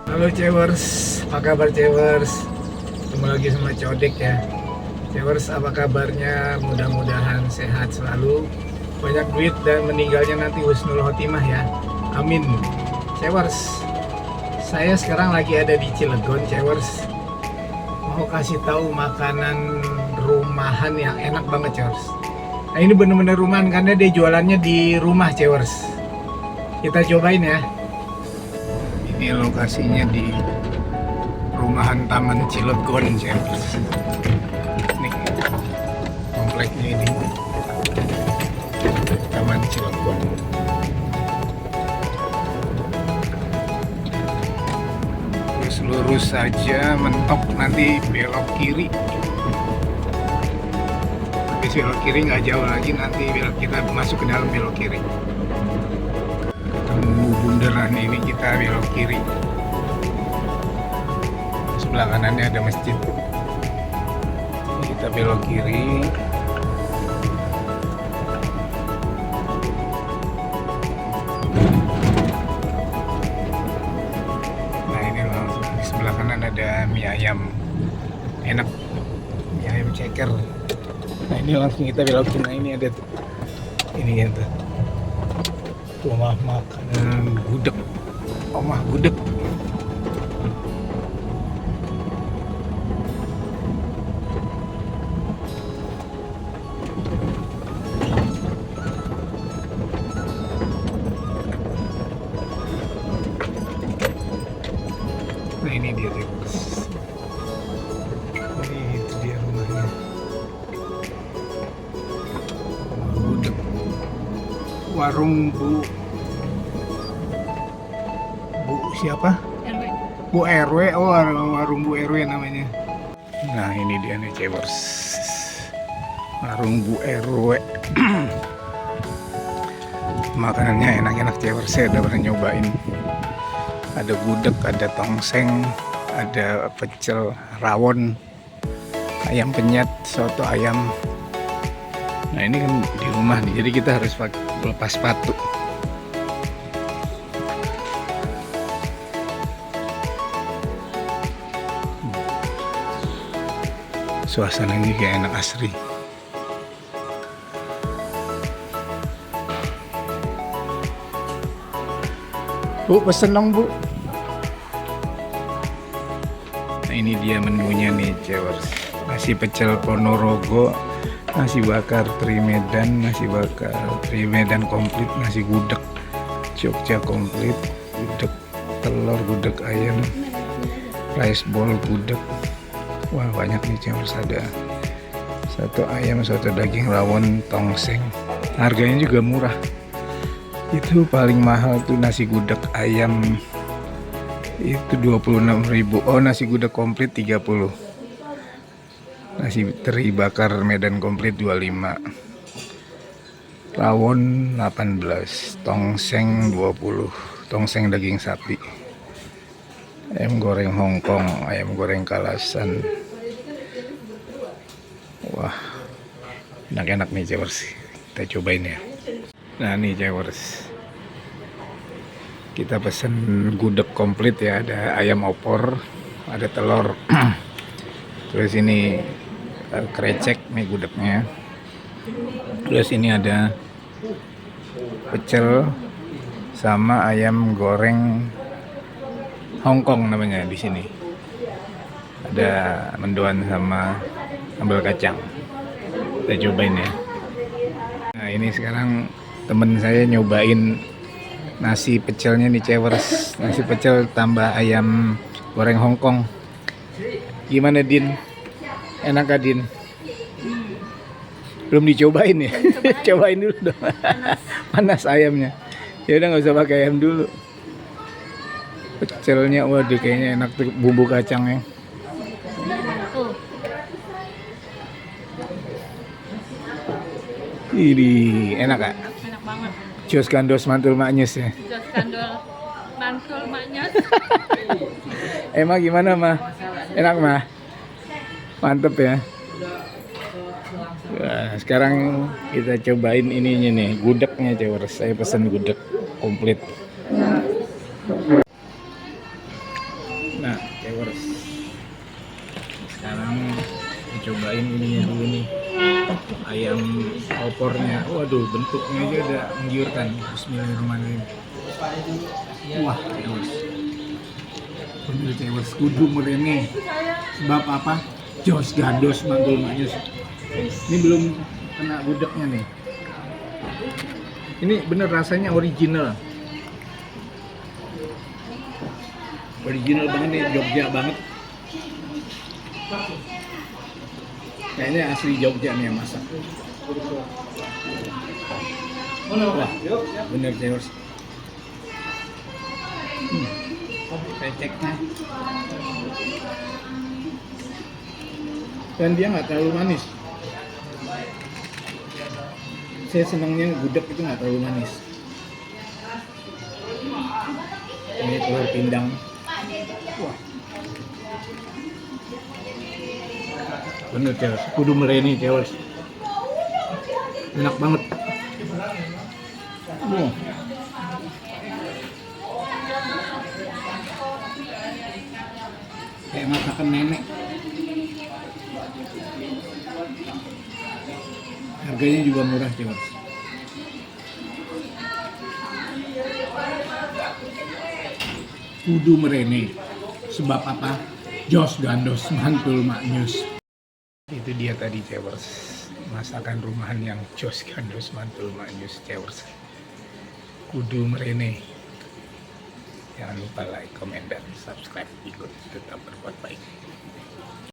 Halo Cewers, apa kabar Cewers? Ketemu lagi sama Codek ya. Cewers, apa kabarnya? Mudah-mudahan sehat selalu, banyak duit dan meninggalnya nanti husnul khotimah ya. Amin. Cewers, saya sekarang lagi ada di Cilegon Cewers. Mau kasih tahu makanan rumahan yang enak banget Cewers. Nah ini bener-bener rumahan karena dia jualannya di rumah Cewers. Kita cobain ya. Ini lokasinya di perumahan Taman Cilegon, Cewers. Nih, kompleknya ini Taman Cilegon. Terus lurus saja, mentok nanti belok kiri. Habis belok kiri nggak jauh lagi, nanti kita masuk ke dalam belok kiri. Ketemu bundaran ini kita belok kiri. Sebelah kanannya ada masjid. Kita belok kiri. Nah ini langsung di sebelah kanan ada mie ayam enak, mie ayam ceker. Nah ini langsung kita belokin. Nah ini ada tuh, ini ya tuh, rumah makan gudeg, omah gudeg. Nah ini dia tuh, ini itu dia rumahnya, omah gudeg. Warung Bu siapa? RW. Bu RW. Oh, warung Bu RW namanya. Nah ini dia nih Cewers, warung Bu RW. Makanannya enak-enak Cewers, saya udah pernah nyobain. Ada gudeg, ada tongseng, ada pecel, rawon, ayam penyet, soto ayam. Nah ini kan di rumah nih, jadi kita harus lepas sepatu. Suasananya kayak enak asri. Bu, pesen dong Bu. Nah ini dia menunya nih Cewers. Nasi pecel Ponorogo, nasi bakar Tri Medan, nasi bakar Tri Medan komplit, nasi gudeg Jogja komplit, gudeg telur, gudeg ayam, rice bowl gudeg. Wah banyak nih Cewers, ada soto ayam, soto daging, rawon, tongseng. Harganya juga murah. Itu paling mahal tuh nasi gudeg ayam itu 26.000. Oh nasi gudeg komplit 30. Nasi teri bakar Medan komplit 25. Rawon 18, tongseng 20, tongseng daging sapi. Ayam goreng Hongkong, ayam goreng Kalasan. Wah, enak-enak nih Cewers. Kita cobain ya. Nah nih Cewers, kita pesen gudeg komplit ya, ada ayam opor, ada telur. Terus ini krecek nih gudegnya. Terus ini ada pecel sama ayam goreng Hongkong namanya di sini. Ada mendoan sama sambal kacang. Kita cobain ya. Nah ini sekarang temen saya nyobain nasi pecelnya nih Cewers. Nasi pecel tambah ayam goreng Hongkong. Gimana Din? Enak gak Din? Belum dicobain ya? Cobain dulu dong. Panas ayamnya. Ya udah nggak usah pakai ayam dulu. Pecelnya waduh kayaknya enak tuh, bumbu kacangnya. Tuh, Ini enak gak? enak banget. Jos gandos mantul maknyus ya. Jos kandol mantul maknya. Emang gimana mah? Enak mah? Mantep ya. Nah, sekarang kita cobain ininya nih, gudegnya Cewers. Saya pesen gudeg komplit. cobain ininya dulu nih, ayam opornya. Waduh, bentuknya aja udah menggiurkan. Bismillahirrahmanirrahim. Wah, cewers, bener cewers, kudu merene. Sebab apa? Jos gandos mantul maknyus. Ini belum kena gudegnya nih. Ini bener rasanya original. Original banget nih, Jogja banget. Kayaknya asli Jogja nih yang masak. Wah, bener cewers. Peceknya. Dan dia nggak terlalu manis. Saya senangnya gudeg itu nggak terlalu manis. Ini telur pindang. Wah, bener cewers, kudu mereni cewers. Enak banget. Wah. Kayak masakan nenek. Harganya juga murah cewers. Kudu merene. Sebab apa? Jos gandos mantul maknyus. Itu dia tadi cewers, masakan rumahan yang jos gandos mantul maknyus cewers. Kudu merene. Jangan lupa like, comment, dan subscribe. Ikut tetap berbuat baik.